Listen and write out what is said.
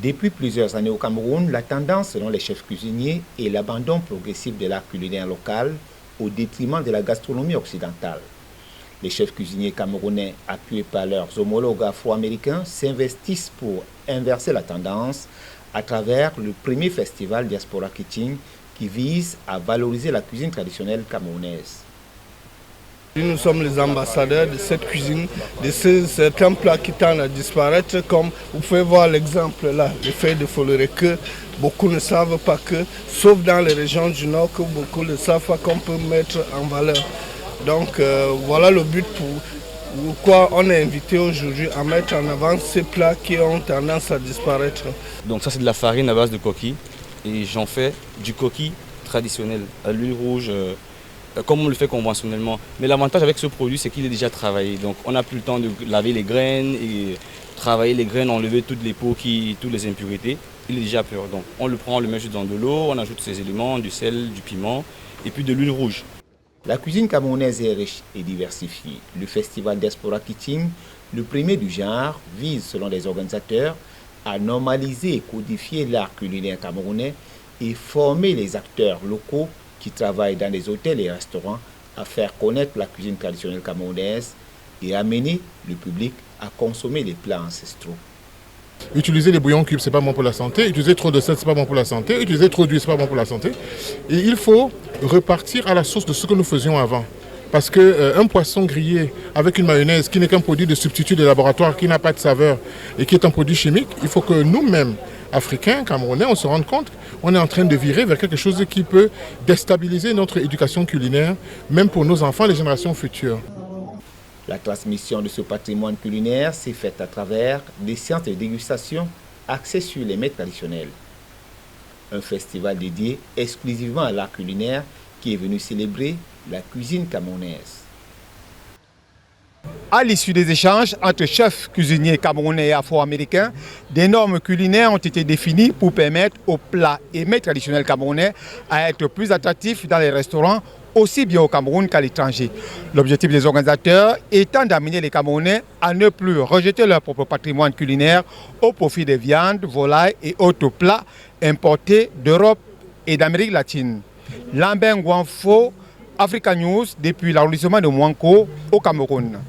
Depuis plusieurs années au Cameroun, la tendance selon les chefs cuisiniers est l'abandon progressif de l'art culinaire local au détriment de la gastronomie occidentale. Les chefs cuisiniers camerounais, appuyés par leurs homologues afro-américains, s'investissent pour inverser la tendance à travers le premier festival Diaspora Kitchen qui vise à valoriser la cuisine traditionnelle camerounaise. Nous sommes les ambassadeurs de cette cuisine, de certains plats qui tendent à disparaître, comme vous pouvez voir l'exemple là, les feuilles de foloré, que beaucoup ne savent pas que, sauf dans les régions du Nord, que beaucoup ne savent pas qu'on peut mettre en valeur. Donc voilà le but pour quoi on est invité aujourd'hui à mettre en avant ces plats qui ont tendance à disparaître. Donc ça c'est de la farine à base de coquille et j'en fais du coquille traditionnel à l'huile rouge. Comme on le fait conventionnellement. Mais l'avantage avec ce produit, c'est qu'il est déjà travaillé. Donc on n'a plus le temps de laver les graines et travailler les graines, enlever toutes les peaux, toutes les impuretés. Il est déjà pur. Donc on le prend, on le met juste dans de l'eau, on ajoute ses éléments, du sel, du piment et puis de l'huile rouge. La cuisine camerounaise est riche et diversifiée. Le festival Diaspora Kitchen, le premier du genre, vise, selon les organisateurs, à normaliser et codifier l'art culinaire camerounais et former les acteurs locaux qui travaillent dans les hôtels et restaurants à faire connaître la cuisine traditionnelle camerounaise et amener le public à consommer les plats ancestraux. Utiliser les bouillons cubes, ce n'est pas bon pour la santé. Utiliser trop de sel, ce n'est pas bon pour la santé. Utiliser trop d'huile, ce n'est pas bon pour la santé. Et il faut repartir à la source de ce que nous faisions avant. Parce qu'un poisson grillé avec une mayonnaise qui n'est qu'un produit de substitut de laboratoire, qui n'a pas de saveur et qui est un produit chimique, il faut que nous-mêmes, Africains, Camerounais, on se rende compte qu'on est en train de virer vers quelque chose qui peut déstabiliser notre éducation culinaire, même pour nos enfants, les générations futures. La transmission de ce patrimoine culinaire s'est faite à travers des séances de dégustation axées sur les mets traditionnels. Un festival dédié exclusivement à l'art culinaire qui est venu célébrer la cuisine camerounaise. À l'issue des échanges entre chefs cuisiniers camerounais et afro-américains, des normes culinaires ont été définies pour permettre aux plats et mets traditionnels camerounais à être plus attractifs dans les restaurants, aussi bien au Cameroun qu'à l'étranger. L'objectif des organisateurs étant d'amener les Camerounais à ne plus rejeter leur propre patrimoine culinaire au profit des viandes, volailles et autres plats importés d'Europe et d'Amérique latine. Lambert Ngouanfo, Africa News, depuis l'arrondissement de Mouanko au Cameroun.